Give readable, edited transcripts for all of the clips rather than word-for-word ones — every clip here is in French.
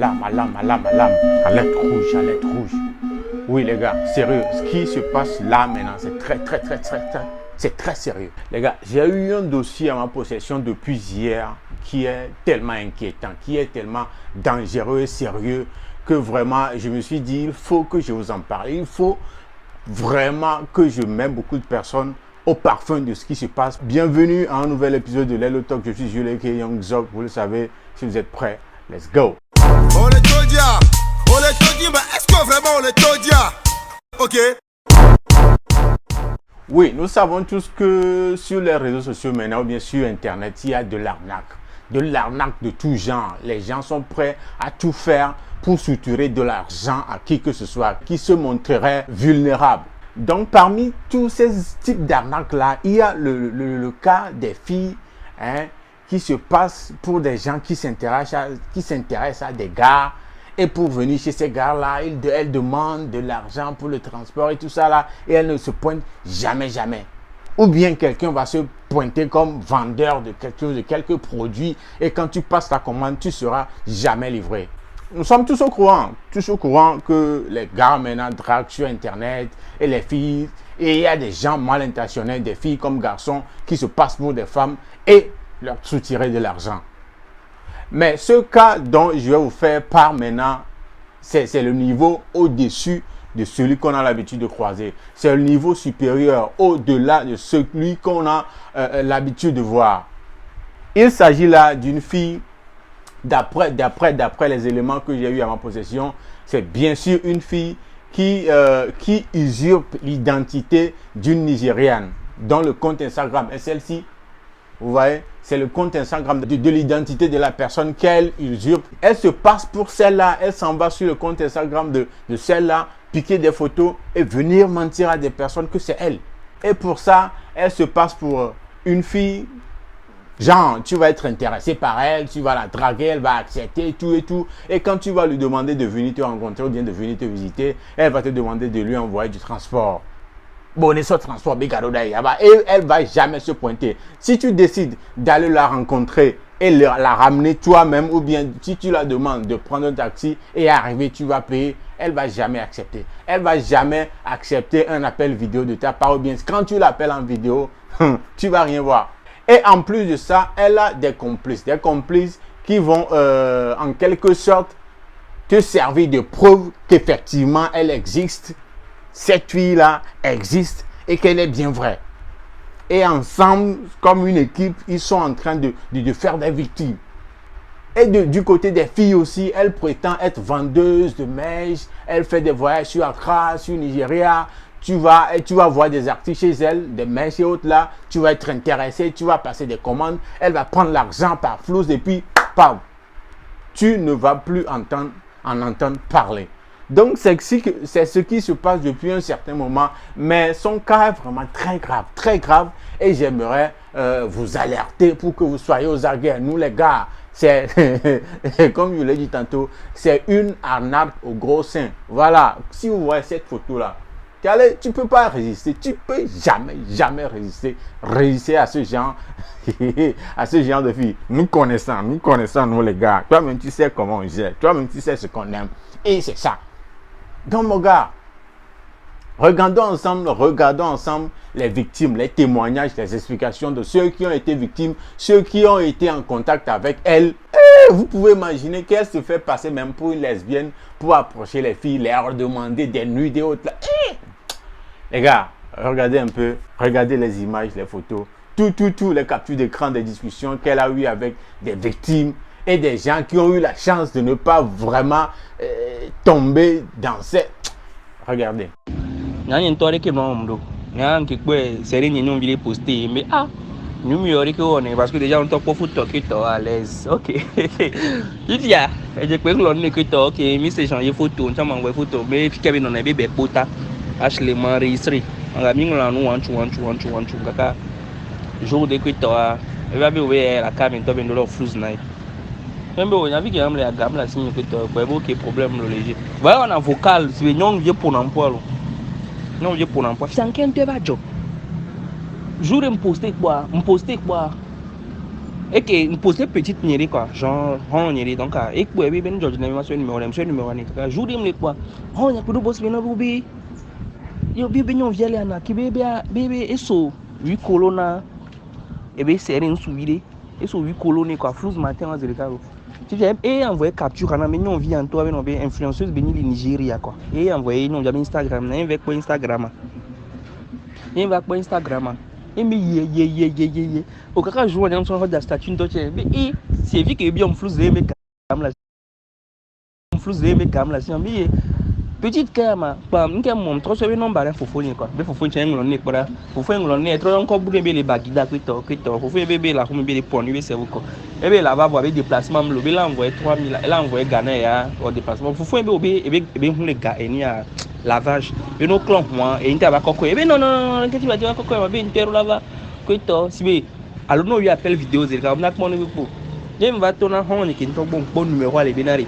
alarme. Alerte rouge. Oui, les gars, sérieux, ce qui se passe là maintenant, c'est très sérieux. Les gars, j'ai eu un dossier à ma possession depuis hier qui est tellement inquiétant, qui est tellement dangereux et sérieux que vraiment, je me suis dit, il faut que je vous en parle. Il faut vraiment que je mette beaucoup de personnes au parfum de ce qui se passe. Bienvenue à un nouvel épisode de Lelo Talk. Je suis Jules Eke Young Zog. Vous le savez, si vous êtes prêts, let's go. On les todia, mais est-ce que vraiment on les todia? Ok. Oui, nous savons tous que sur les réseaux sociaux maintenant, ou bien sur Internet, il y a de l'arnaque de tout genre. Les gens sont prêts à tout faire pour soutirer de l'argent à qui que ce soit, qui se montrerait vulnérable. Donc, parmi tous ces types d'arnaques-là, il y a le cas des filles qui se passent pour des gens qui s'intéressent à des gars. Et pour venir chez ces gars-là, elles demandent de l'argent pour le transport et tout ça là. Et elles ne se pointent jamais. Ou bien quelqu'un va se pointer comme vendeur de quelques produits. Et quand tu passes ta commande, tu ne seras jamais livré. Nous sommes tous au courant que les gars maintenant draguent sur Internet et les filles. Et il y a des gens mal intentionnés, des filles comme garçons, qui se passent pour des femmes et leur soutirer de l'argent. Mais ce cas dont je vais vous faire part maintenant, c'est le niveau au-dessus de celui qu'on a l'habitude de croiser. C'est le niveau supérieur, au-delà de celui qu'on a l'habitude de voir. Il s'agit là d'une fille, d'après les éléments que j'ai eu à ma possession, c'est bien sûr une fille qui usurpe l'identité d'une Nigériane dont le compte Instagram est celle-ci. Vous voyez, c'est le compte Instagram de l'identité de la personne qu'elle usurpe. Elle se passe pour celle-là, elle s'en va sur le compte Instagram de celle-là, piquer des photos et venir mentir à des personnes que c'est elle. Et pour ça, elle se passe pour une fille, genre, tu vas être intéressé par elle, tu vas la draguer, elle va accepter tout et tout. Et quand tu vas lui demander de venir te rencontrer ou bien de venir te visiter, elle va te demander de lui envoyer du transport. Bon, et elle va jamais se pointer. Si tu décides d'aller la rencontrer et la ramener toi-même, ou bien si tu la demandes de prendre un taxi et arriver, tu vas payer, elle va jamais accepter. Elle va jamais accepter un appel vidéo de ta part, ou bien quand tu l'appelles en vidéo, tu vas rien voir. Et en plus de ça, elle a des complices qui vont en quelque sorte te servir de preuve qu'effectivement elle existe. Cette fille-là existe et qu'elle est bien vraie. Et ensemble, comme une équipe, ils sont en train de faire des victimes. Et du côté des filles aussi, elle prétend être vendeuse de mèches. Elle fait des voyages sur Accra, sur Nigeria. Tu vas voir des articles chez elle, des mèches et autres là. Tu vas être intéressé, tu vas passer des commandes. Elle va prendre l'argent par flouze et puis, pam, tu ne vas plus en entendre parler. Donc, c'est ce qui se passe depuis un certain moment. Mais son cas est vraiment très grave. Et j'aimerais vous alerter pour que vous soyez aux aguets. Nous, les gars, c'est, comme je l'ai dit tantôt, c'est une arnaque au gros sein. Voilà, si vous voyez cette photo-là, tu ne peux pas résister. Tu ne peux jamais résister à ce genre, de filles. Nous connaissons, nous, les gars. Toi-même, tu sais comment on gère. Toi-même, tu sais ce qu'on aime. Et c'est ça. Donc, mon gars, regardons ensemble les victimes, les témoignages, les explications de ceux qui ont été victimes, ceux qui ont été en contact avec elle. Et vous pouvez imaginer qu'elle se fait passer même pour une lesbienne pour approcher les filles, leur demander des nuits, des autres. Les gars, regardez un peu, regardez les images, les photos, tout, les captures d'écran des discussions qu'elle a eues avec des victimes et des gens qui ont eu la chance de ne pas vraiment tomber dans cette... Regardez. Parce que déjà on t'a pas foutu que tu à l'aise. Ok. Il dit ah, je peux que l'on est que tu ok, mais c'est changer photo, tu m'as envoyé photo, mais puis Kevin on a bébé pota, Ashley m'a enregistré. On a mis là nous one kaka. Jour de que tu as, il va bien ouvrir la caméra, tu vas bien leur flou night. Même on a vu qu'il y a la gamme là signe que tu as aucun problème le léger. Voilà on a vocal, c'est non vieux pour l'emploi. Non vieux pour l'emploi. C'est un quel tu vas job. Jour me poster quoi, et que une pose petite niéré quoi genre on niéré donc et que bébé ben George n'aime pas ce numéro ni jour me quoi on y a que du boss ben ruby yo bébé non vielle ana qui bébé eso 8 colonna et ben c'est une soubide et so 8 colonnes quoi flou matin on dirait ça tu viens et envoyer capture ana mais non vit en toi ben influenceuse ben du Nigeria quoi et envoyer non via Instagram na avec quoi Instagram et va quoi Instagram et mais ye au cas où on a son de statut de mais et c'est vu que bien flou mais cam la flou mais cam la c'est mais petite cam pas m'ke mon trop c'est non bare fofo ni quoi be fofo chen nglo ni para fofo nglo ni trop encore bouger be les bagida kwito fofo bébé la comme be les pon be c'est ko et be là va voir avec déplacement le be là envoyer 3000 elle a envoyé Ghana ya au déplacement fofo be hu les gars et ni à lavage be no clon moi et inta ba koko e be non qu'est-ce que tu vas dire koko be intero là-bas kwito si be alors no lui appelle vidéo c'est comme na mon ko je me va tourner on ni kin to bon numéro aller benari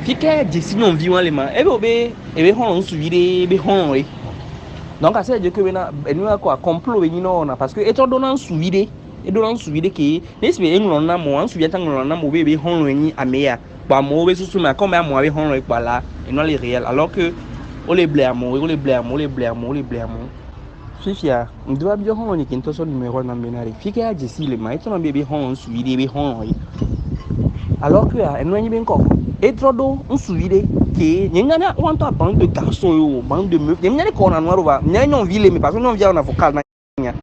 fika jesi non viwan le ma ebe hon suivre ebe hon we donc à dire que na enu quoi complot ni non na parce que eto donan suivre e donan suivre que nesi be englon na mo an suivre tan englon na mo be hon ni ameya pa mo be susu ma comme mo be hon we pa là et non les réels alors que on les blâme Fifia, on doit bien hon ni kinto son numéro na benari fika jesi le ma eto na be hon suivre be hon we alors que enu ni ben ko et trop d'eau on suivait que n'yanga on entend bande de garçons yo bande de meufs n'yanga ko na noir ba n'yanga on ville mais parce que on vient on vocal na nya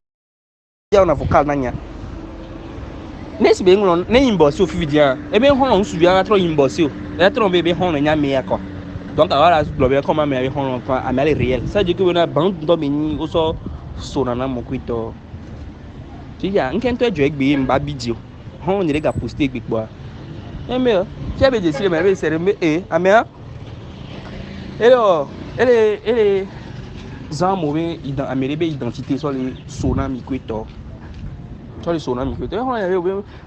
on vocal na nya nesi be ngolon ne imbosi ofividia e be hon on suivait na trop imbosi o e trop be hon nya me ya ko donc voilà globe comme me be hon pa amale réel ça dit que on a bande do meni o so sonana mo kwito ti ya nkento ejo egbe mba video hon ni le ga poster egbe gbo mais qui avait décidé mais c'est mais amea elle za mauvais identité sur les sonami kwito sur les sonami kwito on avait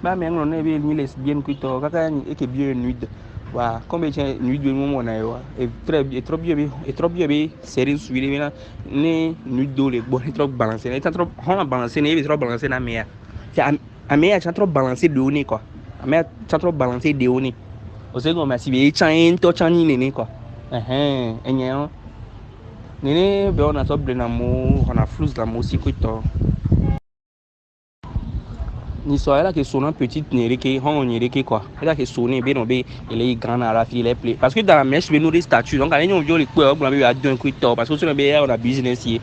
ba mais on avait ni lesbienne kwito kaka ni et que bien nude wa comme bien nude de moment na yo et trop bien série suivre na ni nude do le bon trop balancer et trop on balancer ni trop balancer na mais amea trop balancer de haut quoi amea trop balancer de haut Ose go masi be chain to chani nene quoi. Enye nene be ona top de na mo ona flous la mo si kwito. Ni so ela que sonne petite nere que hon nere que quoi. Ela que sonne be no be ele grand à la fille les play parce que dans la mèche be nous des statuts donc allez on viole quoi on be a d'un kwito parce que sur be on a business hier.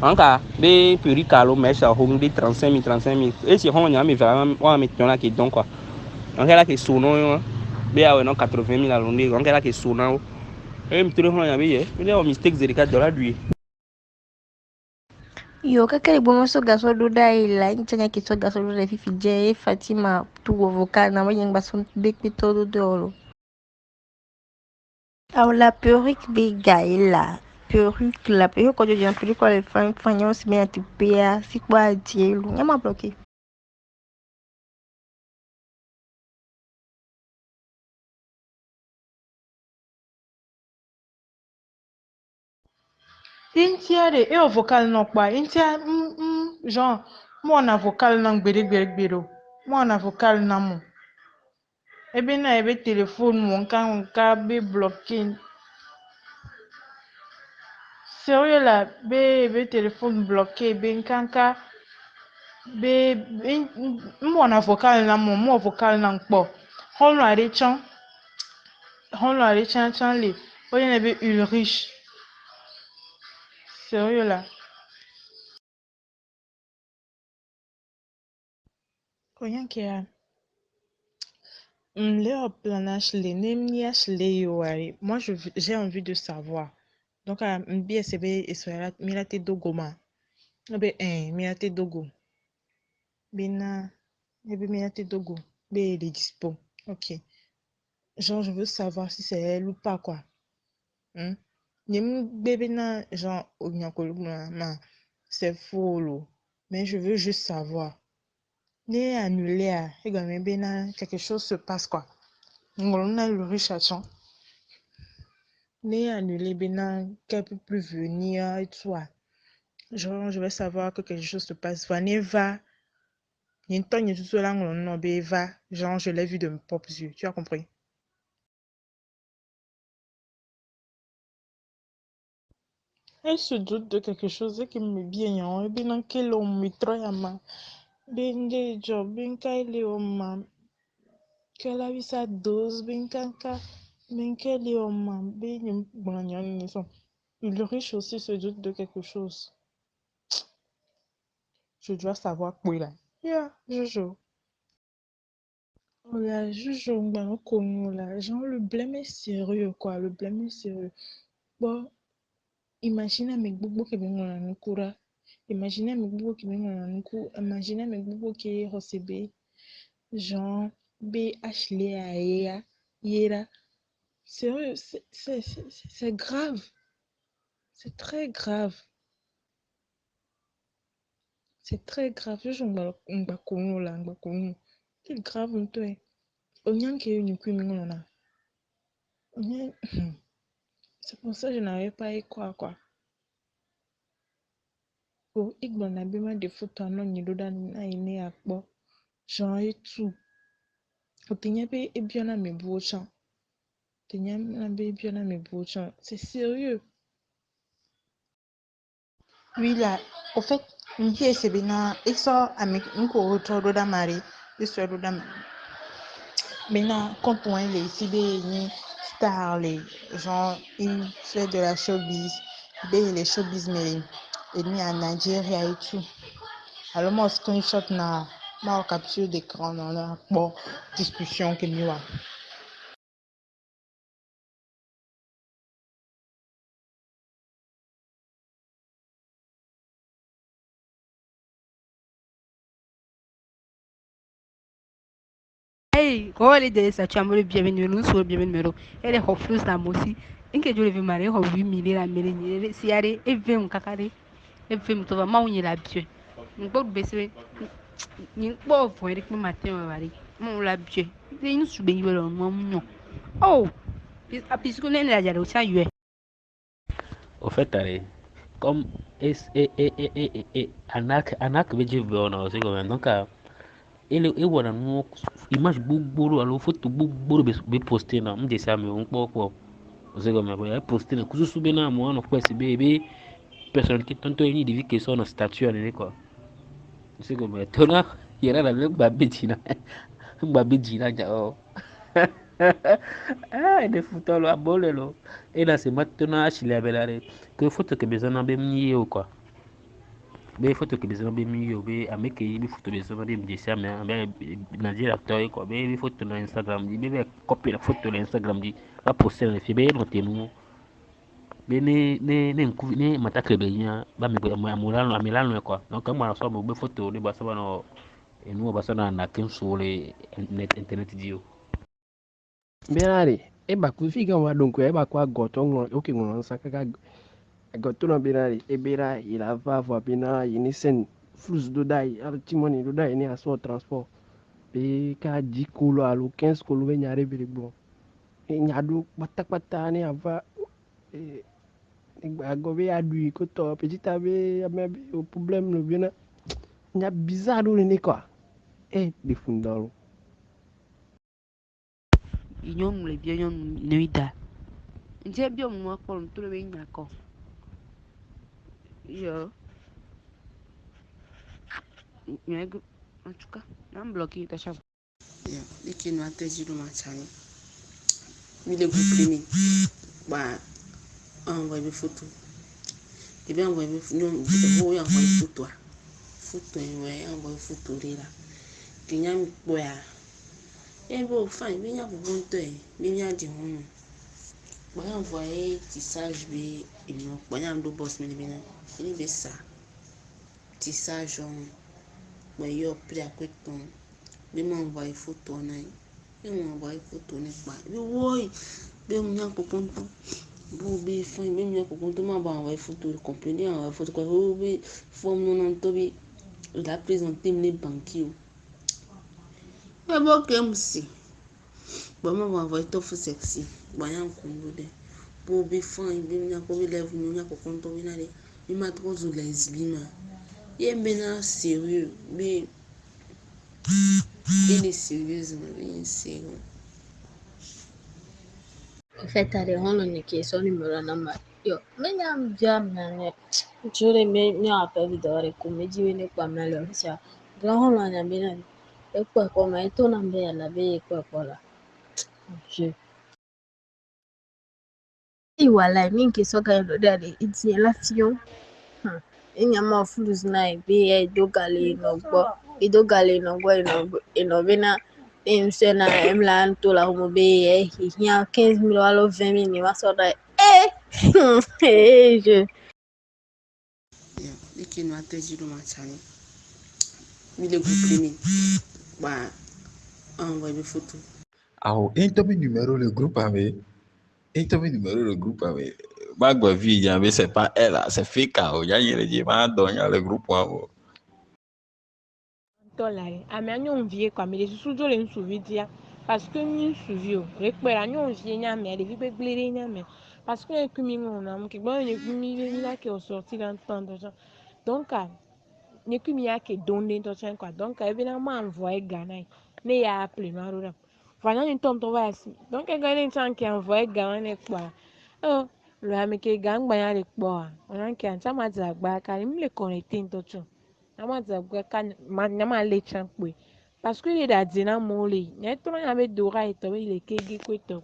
Anka be puri kalo mèche a home de 35 000 et si hon nya me vraiment on met ton là qui donc quoi. Donc ela que sonne be a non 80 000 à l'année donc ela que sonne me tire hon ya be ye me le mistake $4 lui. Yo kakele bomo so gaso do daila ntanya ki so gaso do fifi je Fatima tu vocal na moyen bason bek todo dolo. Alors la perruque be gaila perruque la perruque quand je viens perruque quand les femmes fagnon se met à tupea si quoi dire lu nyama bloqué. Intia de e o vocal non pa intia genre moi na vocal nan gbere moi na vocal na mo ebe na ebe téléphone mo nka be bloqué sérieux là be téléphone bloqué be nkanka be mo na vocal na mo vocal na nkpo hon la chan le oyen ebe Ulrich sérieux là koyan kia Léo planage les nemnias léoari. Moi, j'ai envie de savoir. Donc, bien, c'est bien, et soit mirate dogoma. Mirate dogo. Bina, mirate dogo. Il est dispo. Ok. Genre, je veux savoir si c'est elle ou pas, quoi. Bébé, genre, c'est faux, là. Mais je veux juste savoir. Né annulé, quelque chose se passe, quoi. On a le riche Né annulé, qu'elle peut plus venir et tout. Genre, je vais savoir que quelque chose se passe. Vanessa va Genre, je l'ai vu de mes propres yeux. Tu as compris? Elle se doute de quelque chose qui me vient. Et bien, dans quel homme me troyama. Ben, des jobs, ben, quel homme. Qu'elle a eu sa dose, ben, kanka. Ben, quel homme. Ben, le riche aussi se doute de quelque chose. Je dois savoir quoi là. Yeah, Jojo. Oh là, Jojo, ben, là. Genre, le blême est sérieux, quoi. Le blême est sérieux. Bon, imagine avec Bobo qui vient dans le coura. Imagine avec Bobo qui vient dans le coura. Imagine avec Bobo qui est recebé. Genre, B, Ashley, Aea, Yera. Sérieux, c'est grave. C'est très grave. C'est très grave. Jojo, là. C'est grave, toi. Onyan qui est une queen, là. C'est pour ça que je n'avais pas eu quoi. Pour Igbo na bima de photo non ni doda na ine akpo. Jean et tout. Otenye be ebiona me bochan. Otenye na be ebiona me bochan. C'est sérieux. Oui là, au fait, m'y c'est bien. Il sort avec un coureur doda mari. Il sort doda. Maintenant, quand on est ici des stars, les genre il fait de la showbiz. Les showbiz mais il est en Nigeria et tout. Alors moi screenshot na capture d'écran dans la discussion que nous avons. Hey, kole de sa chambre bienvenue nous sur bienvenue. Elle est hoflus na mosi. Inke jole vi mare ho 8 000 la mere ni si are e vem kakare. E vem to va maunye la bien. Ngbo bese ni ngbo fo ere ki matin wa bari. Mon la bien. De inu sube yi lo mo munyo. Oh, a pisco le la jare o sa yue. Au fait, allez, comme anak veje veona c'est comme donc ele e wana no image gbogboro alo photo gbogboro be poster na mde sa me on popo c'est comme ya poster na kususu be na mo no kwesi be personnalité tonto ni divi que son statut ane quoi c'est comme tona yera la le babe jina ja oh ah de photo lo abole lo et là c'est maintenant achille abelare que photo que besoin na be mi ou quoi be photo ke bezana be miyo be ameke be photo bezana be mjesa me be Nigeria toy ko be photo na Instagram di be copy la photo na Instagram di ba poster na fi be no tenu be ne nku ne matakre be nya ba me amulano ko donc moi so be photo ni ba so no enu ba so na kin so le internet di yo Benari, eba kufika wadonko eba kwa gotongo oke ngono sakaka gotona benari ebera ila vava bena inisen flus do dai al timoni do dai ni aso transport be ka 10 kolo alo 15 kolo be nyare bere bon e nyadu patakpata ni ava e agobe adu ko to petit abe abe o problème no bena nya bizarre ni quoi e de fundalo Inyon le bien yon nuida. Nje bi o mo ko to le nya ko. Yo, nyego en tout cas, nan bloqué ta chave. Yeah, dès nous a dit le match, il est comprimé. Bah, envoyer des photos. Et bien envoyer des photos. Nous envoyer des photos. Photos, ouais, envoyer des photos là. Qu'il y a un boy. Et bon, enfin, il y a un bon temps. Il y a des gens. Bah, envoyer tissage, il y a un boss, mais il y a ça. Tissage, bah, il y a pris à côté. Mais m'envoyer des photos. Et on envoie photo n'est pas oui be on a pour compte bo be fin même il y a pour compte moi envoyer photo compléter en photo quoi be forme non tobi la présenter les banquiers mais bon comme si bon moi envoyer tout sexy bon y a un de bo be fin be il y a pour lève il y a pour compte on aller il m'a trop lesbien il est maintenant sérieux mais Il est sérieuse, mais sérieux. En fait, t'as des ronds qui sont numéro number. Yo, mais y a un jam, man. Je l'ai mis à faire vidéo avec comme je vais pas mal le faire. Grand ronds, on a bien. Et quoi, comme un ton en bas, la veille, quoi, là. Je. Et voilà, mine qui sont quand même d'aller, il dit la fion. Il y a moins flou, na, be, do galé, no, go. Et do galé, no, go, et no, bena. Et monsieur, na, la, tout la, homo, be, il y a 15 000 alors 20 000, il va sortir. Je. Dès qu'il nous a tenu le match, il est groupé. Bah, envoyer des photos. Ah, então meu numéro le groupe avec. Então meu numéro le groupe avec. Bagua vie, c'est pas elle là, c'est fake. Il y a une dit, le groupe. Dollar. A minha não via com a minha isso já lhe subidia. Parce que nous suivons. Récupérer nous vient mais les vibes gliriner mais parce que les cumulons on a que bon les cumulons là qui ont sorti dans temps donc les cumulons qui donnent dans temps quoi donc évidemment envoyer Ghana mais y a appelé marura voilà une tombe va donc Ghana temps qui envoyer Ghana quoi oh le ami qui gang banya les quoi on a qui en ça m'a dit agba car il me connecter dans tout nama agba kan nama les champs parce que les dadina moli ne to na be dora ito be le kege ko ito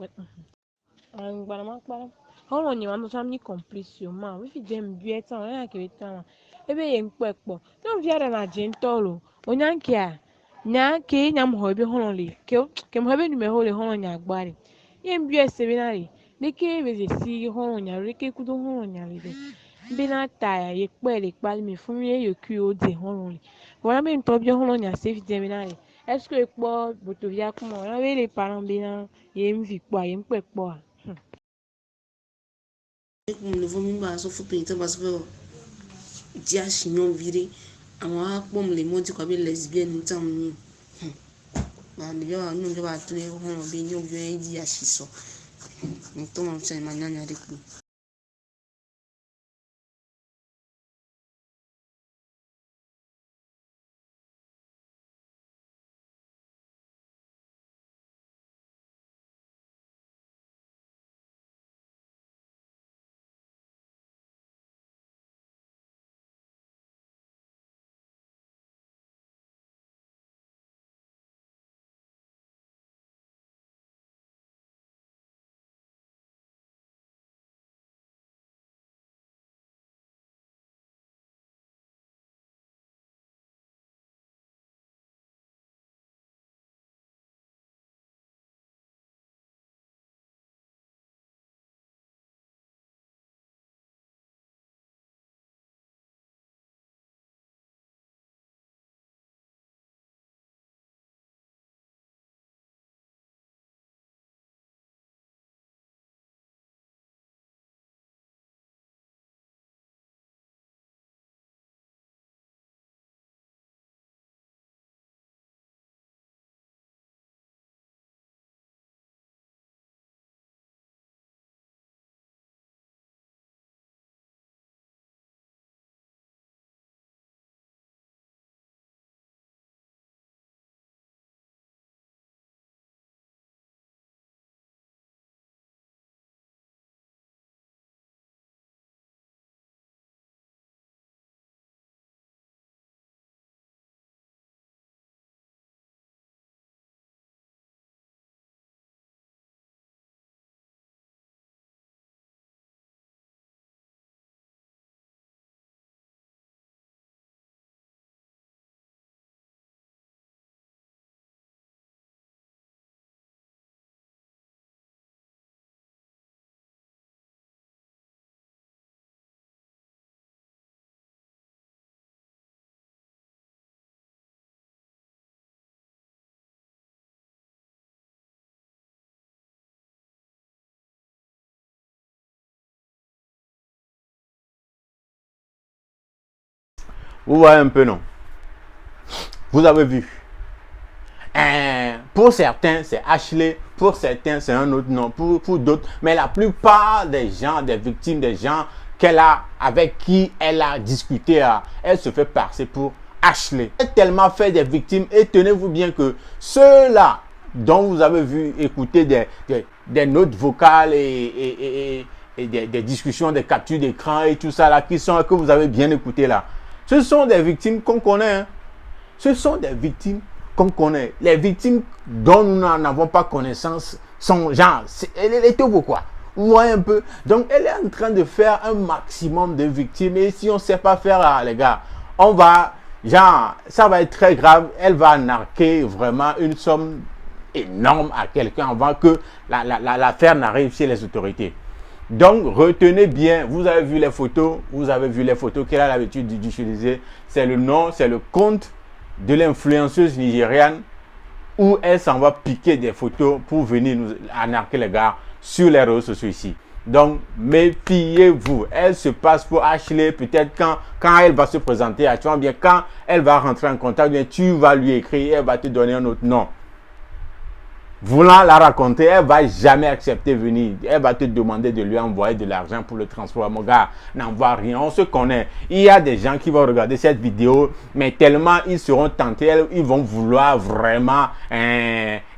an gbara ma kpara hono ni mando sam ni complice yo ma we fi dem bieta on ya ke ta ebe ye npepo no viara na jentolo onyanke a nya ke nya mo be hono le ke mo be numero le hono nya agbari ye mbie seminary ne ke be si hono nya re ke kudo hono nya le bina ta ye pe le pal mi fun ye yo ki o de hono le wala me nto bi hono nya safe seminary. Est-ce que pour Botovia comment on avait les parents bien et me vit quoi et me peut quoi Ne vaut mieux pas se foutre une parce que dia chignon viré à moi comme les mots du quoi lesbienne tant ni bah déjà nous je vais trouver on bien nous bien dia chiso nous tomons c'est manière avec nous. Vous voyez un peu, non? Vous avez vu. Pour certains, c'est Ashley. Pour certains, c'est un autre nom. Pour d'autres. Mais la plupart des gens, des victimes, des gens avec qui elle a discuté, elle se fait passer pour Ashley a tellement fait des victimes et tenez-vous bien que ceux-là dont vous avez vu écouter des notes vocales et des discussions, des captures d'écran et tout ça là, que vous avez bien écouté là, ce sont des victimes qu'on connaît. Hein. Ce sont des victimes qu'on connaît. Les victimes dont nous n'en avons pas connaissance sont genre, elle est au quoi. Vous voyez un peu. Donc elle est en train de faire un maximum de victimes et si on ne sait pas faire là, les gars, on va, genre, ça va être très grave. Elle va narquer vraiment une somme énorme à quelqu'un avant que l'affaire n'arrive chez les autorités. Donc, retenez bien, vous avez vu les photos, qu'elle a l'habitude d'utiliser. C'est le nom, c'est le compte de l'influenceuse nigériane où elle s'en va piquer des photos pour venir nous narquer les gars sur les réseaux sociaux ici. Donc, méfiez-vous. Elle se passe pour Ashley. Peut-être quand elle va se présenter à toi, bien quand elle va rentrer en contact, bien tu vas lui écrire, elle va te donner un autre nom. Voulant la raconter, elle va jamais accepter venir. Elle va te demander de lui envoyer de l'argent pour le transport. Mon gars, n'envoie rien. On se connaît. Il y a des gens qui vont regarder cette vidéo, mais tellement ils seront tentés, ils vont vouloir vraiment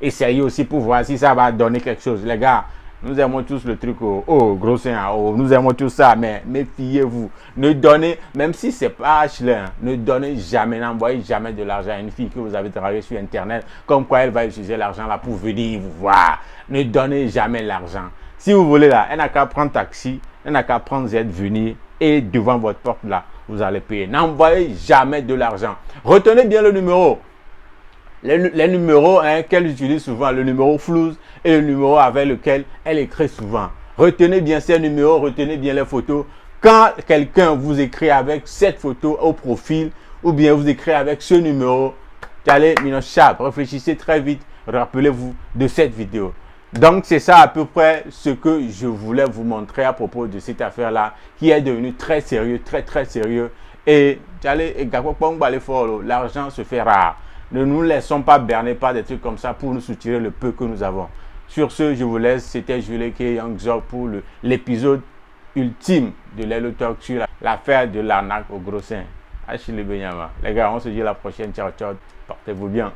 essayer aussi pour voir si ça va donner quelque chose. Les gars, nous aimons tous le truc au gros sein, nous aimons tout ça, mais méfiez-vous. Ne donnez, même si c'est pas Ashley, ne donnez jamais, n'envoyez jamais de l'argent à une fille que vous avez travaillé sur Internet, comme quoi elle va utiliser l'argent là pour venir vous voir. Ne donnez jamais l'argent. Si vous voulez là, elle n'a qu'à prendre taxi, elle n'a qu'à prendre Z, venir et devant votre porte là, vous allez payer. N'envoyez jamais de l'argent. Retenez bien le numéro. Les numéros qu'elle utilise souvent, le numéro flouze et le numéro avec lequel elle écrit souvent. Retenez bien ces numéros, retenez bien les photos. Quand quelqu'un vous écrit avec cette photo au profil ou bien vous écrit avec ce numéro, allez, réfléchissez très vite, rappelez-vous de cette vidéo. Donc c'est ça à peu près ce que je voulais vous montrer à propos de cette affaire-là qui est devenue très sérieux, très sérieux. Et l'argent se fait rare. Ne nous laissons pas berner par des trucs comme ça pour nous soutirer le peu que nous avons. Sur ce, je vous laisse. C'était Jules K. Youngzog pour l'épisode ultime de Lelo Talk sur l'affaire de l'arnaque au gros sein. Achille Benyama. Les gars, on se dit à la prochaine. Ciao, ciao. Portez-vous bien.